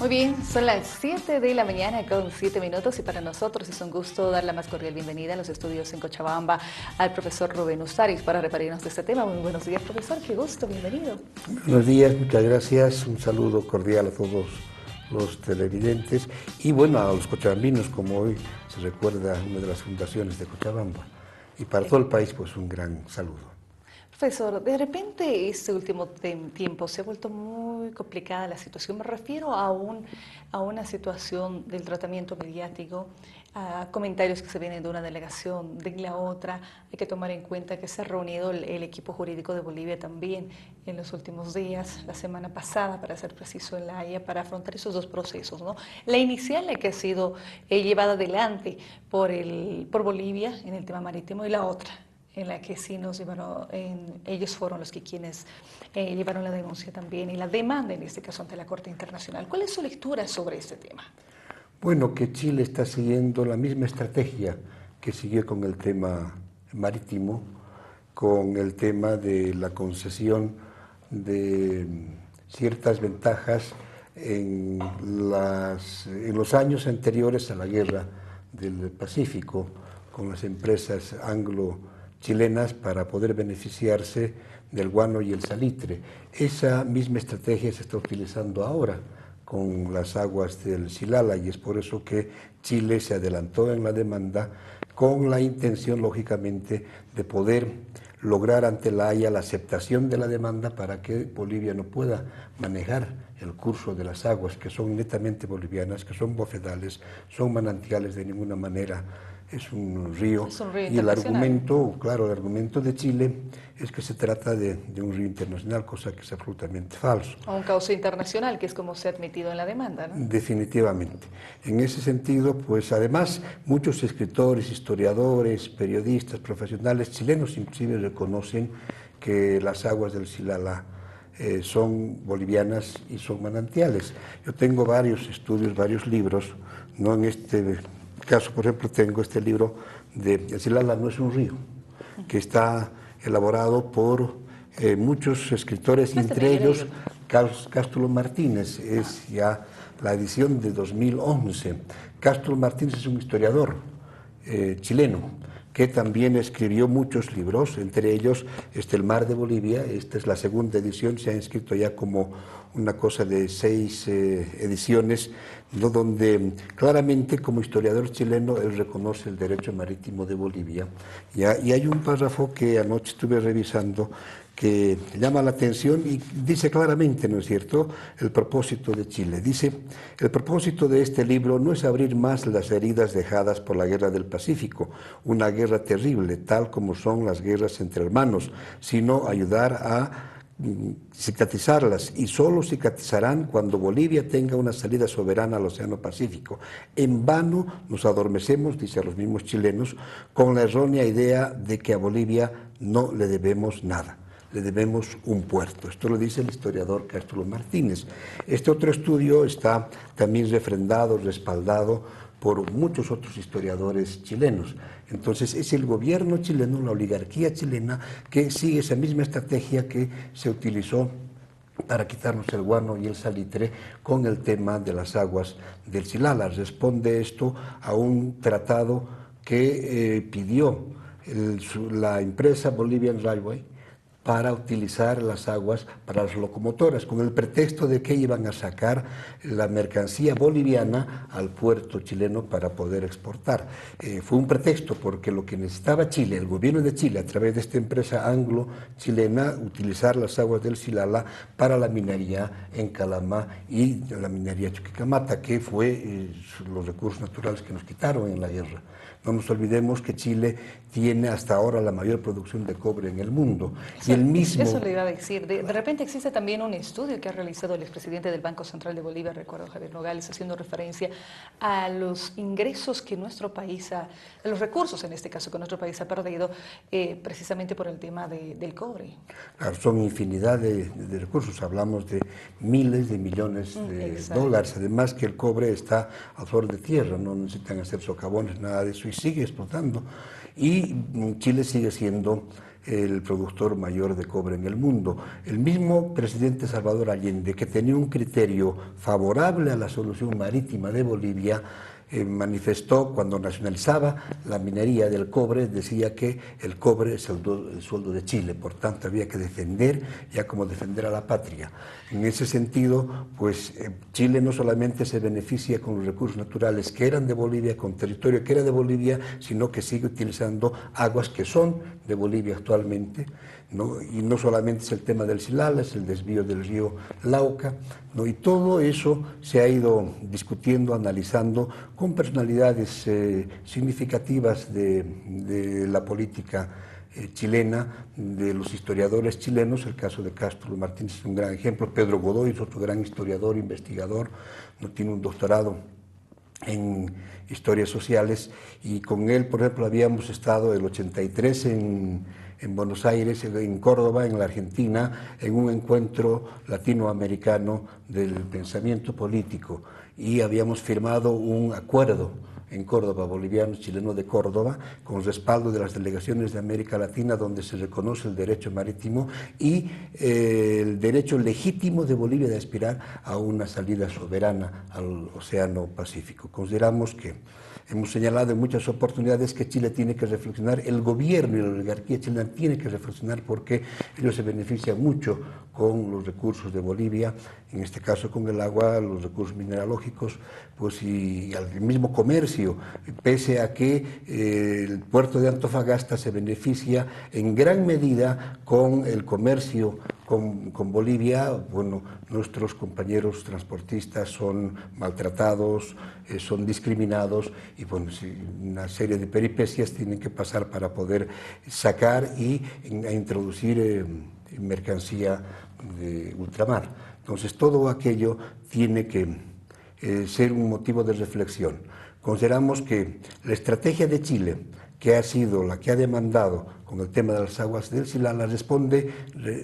Muy bien, son las 7 de la mañana con 7 minutos y para nosotros es un gusto dar la más cordial bienvenida a los estudios en Cochabamba al profesor Rubén Ustariz para referirnos de este tema. Muy buenos días, profesor, qué gusto, bienvenido. Buenos días, muchas gracias, un saludo cordial a todos los televidentes y bueno, a los cochabambinos, como hoy se recuerda una de las fundaciones de Cochabamba, y para todo el país pues un gran saludo. Profesor, de repente este último tiempo se ha vuelto muy complicada la situación. Me refiero a una situación del tratamiento mediático, a comentarios que se vienen de una delegación, de la otra. Hay que tomar en cuenta que se ha reunido el equipo jurídico de Bolivia también en los últimos días, la semana pasada, para ser preciso, en La Haya, para afrontar esos dos procesos, ¿no? La inicial, la que ha sido llevada adelante por Bolivia en el tema marítimo, y la otra en la que sí nos llevaron, ellos fueron los que quienes llevaron la denuncia también y la demanda, en este caso ante la Corte Internacional. ¿Cuál es su lectura sobre este tema? Bueno, que Chile está siguiendo la misma estrategia que siguió con el tema marítimo, con el tema de la concesión de ciertas ventajas en los años anteriores a la Guerra del Pacífico, con las empresas anglo-chilenas para poder beneficiarse del guano y el salitre. Esa misma estrategia se está utilizando ahora con las aguas del Silala y es por eso que Chile se adelantó en la demanda con la intención, lógicamente, de poder lograr ante la Haya la aceptación de la demanda para que Bolivia no pueda manejar el curso de las aguas que son netamente bolivianas, que son bofedales, son manantiales, de ninguna manera es un río. Es un río y el argumento, internacional. claro, el argumento de Chile es que se trata de un río internacional, cosa que es absolutamente falso. O un cauce internacional, que es como se ha admitido en la demanda, ¿no? Definitivamente. En ese sentido, pues además muchos escritores, historiadores, periodistas, profesionales chilenos inclusive reconocen que las aguas del Silala son bolivianas y son manantiales. Yo tengo varios estudios, varios libros, no en este caso, por ejemplo, tengo este libro de El Silala no es un río, que está elaborado por muchos escritores, entre ellos Cástulo Martínez, es ya la edición de 2011. Cástulo Martínez es un historiador chileno que también escribió muchos libros, entre ellos El Mar de Bolivia. Esta es la segunda edición, se ha inscrito ya como una cosa de 6 ediciones, ¿no? Donde claramente como historiador chileno él reconoce el derecho marítimo de Bolivia. ¿Ya? Y hay un párrafo que anoche estuve revisando que llama la atención y dice claramente, ¿no es cierto?, el propósito de Chile. Dice, el propósito de este libro no es abrir más las heridas dejadas por la Guerra del Pacífico, una guerra terrible, tal como son las guerras entre hermanos, sino ayudar a cicatrizarlas, y solo cicatrizarán cuando Bolivia tenga una salida soberana al Océano Pacífico. En vano nos adormecemos, dice a los mismos chilenos, con la errónea idea de que a Bolivia no le debemos nada. Le debemos un puerto. Esto lo dice el historiador Cástulo Martínez. Este otro estudio está también refrendado, respaldado por muchos otros historiadores chilenos. Entonces es el gobierno chileno, la oligarquía chilena, que sigue esa misma estrategia que se utilizó para quitarnos el guano y el salitre con el tema de las aguas del Silala. Responde esto a un tratado que pidió la empresa Bolivian Railway para utilizar las aguas para las locomotoras, con el pretexto de que iban a sacar la mercancía boliviana al puerto chileno para poder exportar. Fue un pretexto porque lo que necesitaba Chile, el gobierno de Chile, a través de esta empresa anglo-chilena, utilizar las aguas del Silala para la minería en Calama y la minería Chuquicamata, que fue los recursos naturales que nos quitaron en la guerra. No nos olvidemos que Chile tiene hasta ahora la mayor producción de cobre en el mundo. Eso le iba a decir. De repente existe también un estudio que ha realizado el expresidente del Banco Central de Bolivia, recuerdo, Javier Nogales, haciendo referencia a los ingresos que nuestro país a los recursos en este caso que nuestro país ha perdido precisamente por el tema del cobre. Claro, son infinidad de recursos, hablamos de miles de millones de dólares, además que el cobre está a flor de tierra, no necesitan hacer socavones, nada de eso, y sigue explotando. Y Chile sigue siendo el productor mayor de cobre en el mundo. El mismo presidente Salvador Allende, que tenía un criterio favorable a la solución marítima de Bolivia, manifestó cuando nacionalizaba la minería del cobre, decía que el cobre es el sueldo de Chile, por tanto había que defender, ya como defender a la patria. En ese sentido, pues Chile no solamente se beneficia con los recursos naturales que eran de Bolivia, con territorio que era de Bolivia, sino que sigue utilizando aguas que son de Bolivia actualmente, ¿no? Y no solamente es el tema del Silala, es el desvío del río Lauca, ¿no? Y todo eso se ha ido discutiendo, analizando con personalidades significativas de la política chilena, de los historiadores chilenos. El caso de Castro Martínez es un gran ejemplo, Pedro Godoy es otro gran historiador, investigador, ¿no? Tiene un doctorado en historias sociales, y con él, por ejemplo, habíamos estado el 83 en Buenos Aires, en Córdoba, en la Argentina, en un encuentro latinoamericano del pensamiento político, y habíamos firmado un acuerdo en Córdoba, bolivianos, chilenos de Córdoba, con respaldo de las delegaciones de América Latina, donde se reconoce el derecho marítimo y el derecho legítimo de Bolivia de aspirar a una salida soberana al Océano Pacífico. Consideramos que hemos señalado en muchas oportunidades que Chile tiene que reflexionar, el gobierno y la oligarquía chilena tiene que reflexionar, porque ellos se benefician mucho con los recursos de Bolivia, en este caso con el agua, los recursos mineralógicos, pues y al mismo comercio, pese a que el puerto de Antofagasta se beneficia en gran medida con el comercio con Bolivia. Bueno, nuestros compañeros transportistas son maltratados, son discriminados, y bueno, una serie de peripecias tienen que pasar para poder sacar y introducir mercancía de ultramar. Entonces, todo aquello tiene que ser un motivo de reflexión. Consideramos que la estrategia de Chile, que ha sido la que ha demandado con el tema de las aguas del Silala, responde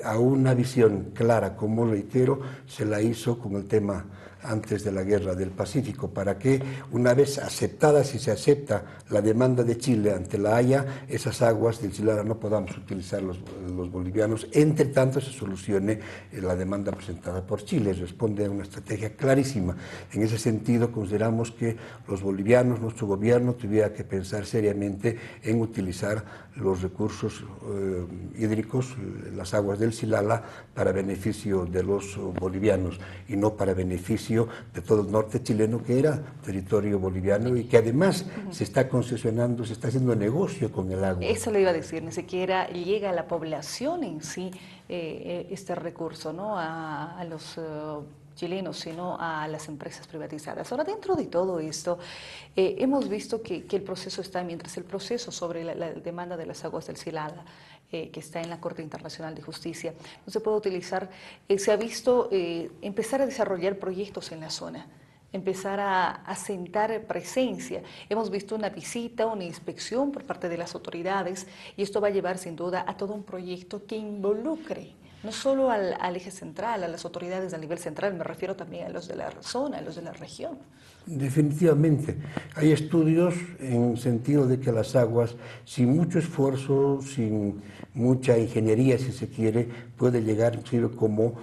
a una visión clara, como reitero, se la hizo con el tema antes de la Guerra del Pacífico, para que una vez aceptada, si se acepta la demanda de Chile ante la Haya, esas aguas del Silala no podamos utilizar los bolivianos, entre tanto se solucione la demanda presentada por Chile. Responde a una estrategia clarísima. En ese sentido, consideramos que los bolivianos, nuestro gobierno, tuviera que pensar seriamente en utilizar los recursos hídricos, las aguas del Silala, para beneficio de los bolivianos y no para beneficio de todo el norte chileno, que era territorio boliviano y que además se está concesionando, se está haciendo negocio con el agua. Eso le iba a decir, ni siquiera llega a la población en sí este recurso, ¿no? A los chilenos, sino a las empresas privatizadas. Ahora, dentro de todo esto, hemos visto que el proceso está, mientras el proceso sobre la demanda de las aguas del Silala, que está en la Corte Internacional de Justicia, no se puede utilizar, se ha visto empezar a desarrollar proyectos en la zona, empezar a sentar presencia. Hemos visto una visita, una inspección por parte de las autoridades, y esto va a llevar sin duda a todo un proyecto que involucre no solo al eje central, a las autoridades a nivel central, me refiero también a los de la zona, a los de la región. Definitivamente. Hay estudios en sentido de que las aguas, sin mucho esfuerzo, sin mucha ingeniería, si se quiere, puede llegar inclusive como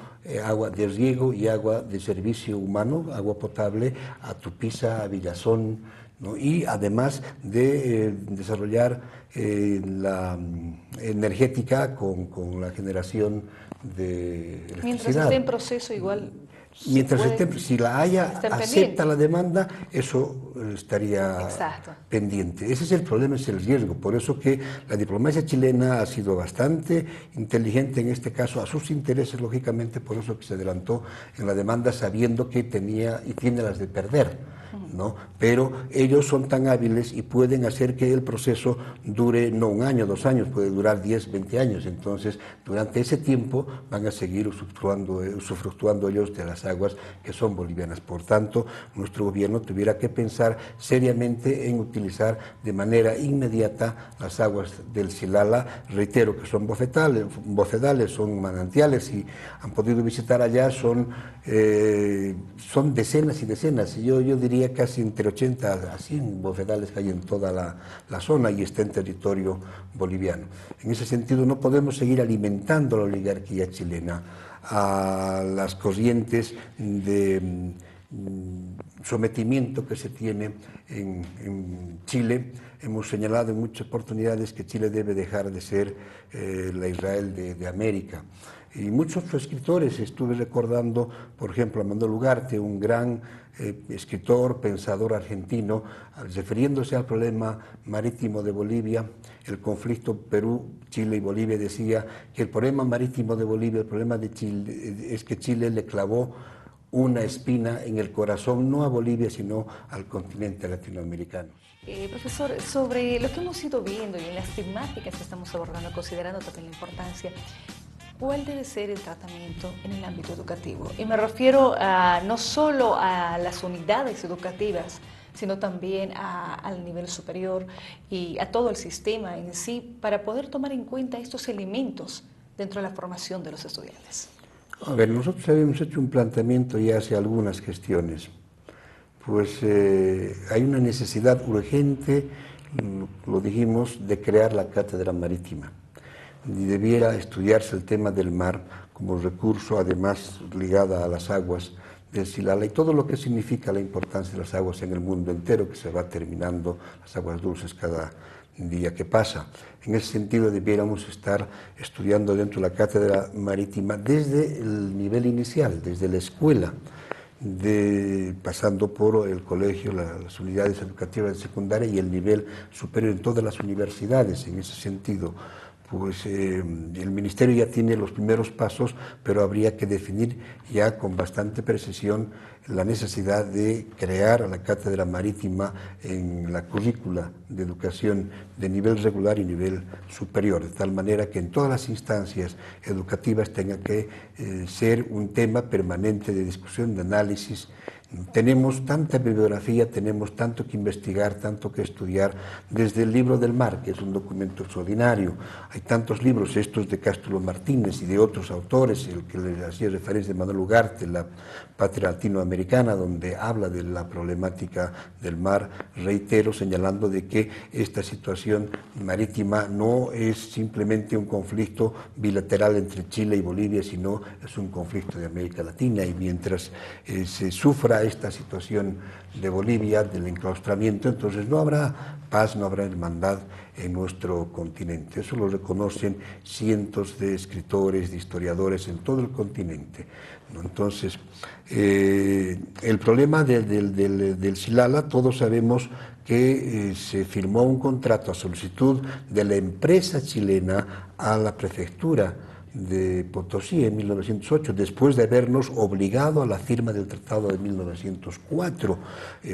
agua de riego y agua de servicio humano, agua potable, a Tupiza, a Villazón, ¿no? Y además de desarrollar la energética con la generación de electricidad. Mientras esté en proceso, igual... Mientras si la Haya acepta la demanda, eso estaría pendiente. Ese es el problema, es el riesgo. Por eso que la diplomacia chilena ha sido bastante inteligente en este caso, a sus intereses, lógicamente, por eso que se adelantó en la demanda sabiendo que tenía y tiene las de perder, ¿no? Pero ellos son tan hábiles y pueden hacer que el proceso dure no un año, 2 años, puede durar 10, 20 años. Entonces, durante ese tiempo van a seguir usufructuando ellos de las aguas que son bolivianas. Por tanto, nuestro gobierno tuviera que pensar seriamente en utilizar de manera inmediata las aguas del Silala. Reitero que son bofedales, son manantiales, y han podido visitar allá, son decenas y decenas. Yo diría casi entre 80 a 100 bofedales que hay en toda la zona y está en territorio boliviano. En ese sentido, no podemos seguir alimentando la oligarquía chilena a las corrientes de sometimiento que se tiene en Chile. Hemos señalado en muchas oportunidades que Chile debe dejar de ser la Israel de América. Y muchos escritores, estuve recordando, por ejemplo, a Manuel Ugarte, un gran escritor, pensador argentino, refiriéndose al problema marítimo de Bolivia, el conflicto Perú, Chile y Bolivia, decía que el problema marítimo de Bolivia, el problema de Chile, es que Chile le clavó una espina en el corazón, no a Bolivia, sino al continente latinoamericano. Profesor, sobre lo que hemos ido viendo y en las temáticas que estamos abordando, considerando también la importancia, ¿cuál debe ser el tratamiento en el ámbito educativo? Y me refiero no solo a las unidades educativas, sino también al nivel superior y a todo el sistema en sí, para poder tomar en cuenta estos elementos dentro de la formación de los estudiantes. A ver, nosotros habíamos hecho un planteamiento ya hace algunas gestiones. Pues hay una necesidad urgente, lo dijimos, de crear la cátedra marítima. Y debiera estudiarse el tema del mar como recurso, además ligada a las aguas del Silala y todo lo que significa la importancia de las aguas en el mundo entero, que se va terminando las aguas dulces cada día que pasa. En ese sentido debiéramos estar estudiando dentro de la cátedra marítima desde el nivel inicial, desde la escuela, pasando por el colegio, las unidades educativas de secundaria y el nivel superior en todas las universidades. En ese sentido, pues el Ministerio ya tiene los primeros pasos, pero habría que definir ya con bastante precisión la necesidad de crear la cátedra marítima en la currícula de educación de nivel regular y nivel superior, de tal manera que en todas las instancias educativas tenga que ser un tema permanente de discusión, de análisis. Tenemos tanta bibliografía, tenemos tanto que investigar, tanto que estudiar, desde el libro del mar, que es un documento extraordinario. Hay tantos libros, estos de Cástulo Martínez y de otros autores, el que le hacía referencia de Manuel Ugarte, La Patria Latinoamericana, donde habla de la problemática del mar, reitero, señalando de que esta situación marítima no es simplemente un conflicto bilateral entre Chile y Bolivia, sino es un conflicto de América Latina, y mientras se sufra esta situación de Bolivia, del enclaustramiento, entonces no habrá paz, no habrá hermandad en nuestro continente. Eso lo reconocen cientos de escritores, de historiadores en todo el continente. Entonces, el problema del Silala, todos sabemos que se firmó un contrato a solicitud de la empresa chilena a la prefectura de Potosí en 1908, después de habernos obligado a la firma del Tratado de 1904,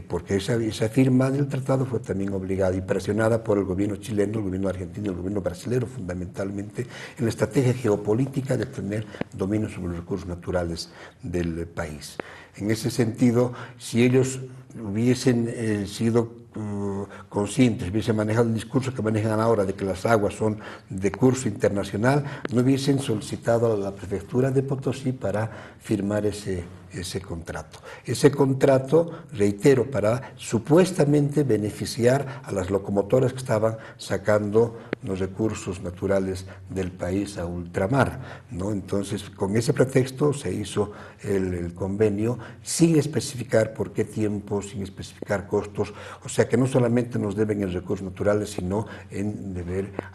porque esa firma del tratado fue también obligada y presionada por el gobierno chileno, el gobierno argentino y el gobierno brasileño, fundamentalmente en la estrategia geopolítica de tener dominio sobre los recursos naturales del país. En ese sentido, si ellos hubiesen sido conscientes, hubiesen manejado el discurso que manejan ahora de que las aguas son de curso internacional, no hubiesen solicitado a la prefectura de Potosí para firmar ese contrato. Ese contrato, reitero, para supuestamente beneficiar a las locomotoras que estaban sacando los recursos naturales del país a ultramar, ¿no? Entonces, con ese pretexto se hizo el convenio sin especificar por qué tiempo, sin especificar costos, o sea que no solamente nos deben en recursos naturales, sino en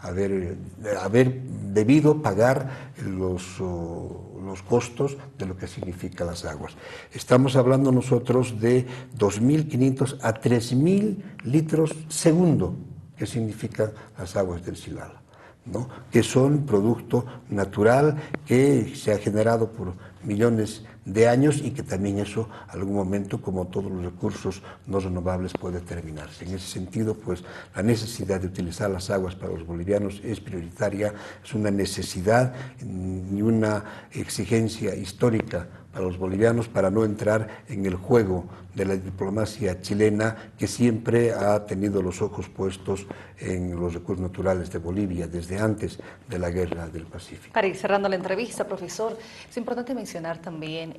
haber debido pagar los costos de lo que significa las aguas. Estamos hablando nosotros de 2.500 a 3.000 litros segundo, que significan las aguas del Silala, ¿no? Que son producto natural que se ha generado por millones de años y que también eso, algún momento, como todos los recursos no renovables, puede terminarse. En ese sentido, pues, la necesidad de utilizar las aguas para los bolivianos es prioritaria, es una necesidad y una exigencia histórica para los bolivianos, para no entrar en el juego de la diplomacia chilena, que siempre ha tenido los ojos puestos en los recursos naturales de Bolivia desde antes de la Guerra del Pacífico. Para ir cerrando la entrevista, profesor, es importante mencionar también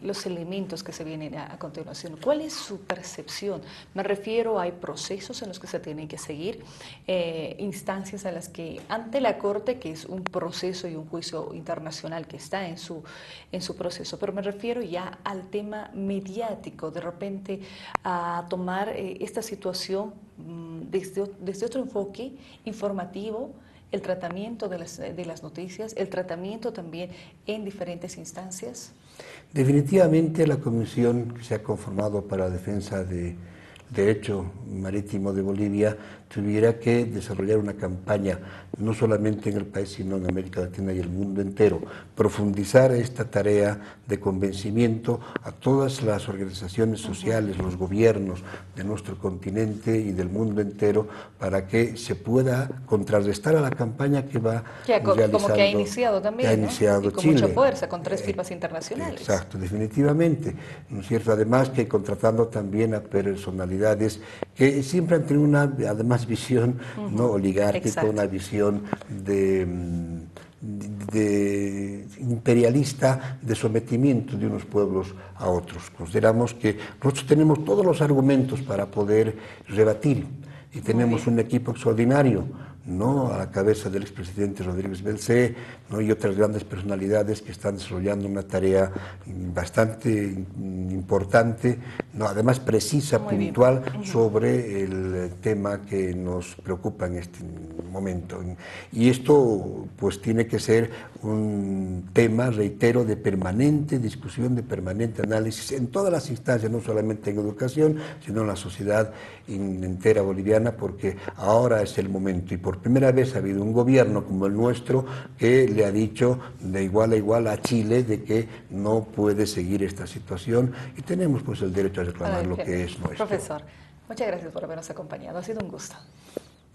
los elementos que se vienen a continuación. ¿Cuál es su percepción? Me refiero, hay procesos en los que se tienen que seguir, instancias a las que ante la Corte, que es un proceso y un juicio internacional que está en su proceso, pero me refiero ya al tema mediático, de repente a tomar esta situación desde otro enfoque informativo, el tratamiento de las noticias, el tratamiento también en diferentes instancias. Definitivamente la comisión que se ha conformado para la defensa de Derecho Marítimo de Bolivia tuviera que desarrollar una campaña, no solamente en el país, sino en América Latina y el mundo entero, profundizar esta tarea de convencimiento a todas las organizaciones sociales, los gobiernos de nuestro continente y del mundo entero, para que se pueda contrarrestar a la campaña que va realizando. Como que ha iniciado también, que ha iniciado, ¿no? Y con Chile. mucha fuerza, con 3 firmas internacionales. Exacto, definitivamente, ¿no es cierto? Además que contratando también a personalidades que siempre han tenido una, además, visión no oligárquica, Exacto. una visión de imperialista, de sometimiento de unos pueblos a otros. Consideramos que nosotros tenemos todos los argumentos para poder rebatir y tenemos un equipo extraordinario, ¿no? A la cabeza del expresidente Rodríguez Belcé, ¿no? Y otras grandes personalidades que están desarrollando una tarea bastante importante, ¿no? Además precisa, puntual, sobre el tema que nos preocupa en este momento. Y esto pues tiene que ser un tema, reitero, de permanente discusión, de permanente análisis en todas las instancias, no solamente en educación, sino en la sociedad entera boliviana, porque ahora es el momento y por primera vez ha habido un gobierno como el nuestro que le ha dicho de igual a igual a Chile de que no puede seguir esta situación y tenemos pues el derecho a reclamar lo que es nuestro. Profesor, muchas gracias por habernos acompañado, ha sido un gusto.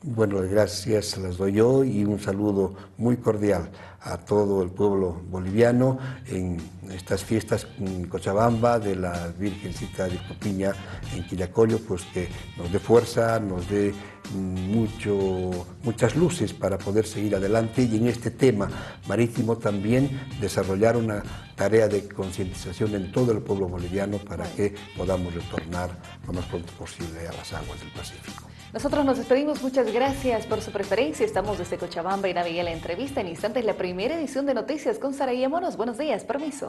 Bueno, gracias las doy yo y un saludo muy cordial a todo el pueblo boliviano en estas fiestas en Cochabamba de la Virgencita de Copiña en Quillacollo, pues que nos dé fuerza, nos dé muchas luces para poder seguir adelante y en este tema marítimo también desarrollar una tarea de concientización en todo el pueblo boliviano para que podamos retornar lo más pronto posible a las aguas del Pacífico. Nosotros nos despedimos, muchas gracias por su preferencia. Estamos desde Cochabamba y Navegué la entrevista. En instantes la primera edición de Noticias con Saraí Moros. Buenos días, permiso.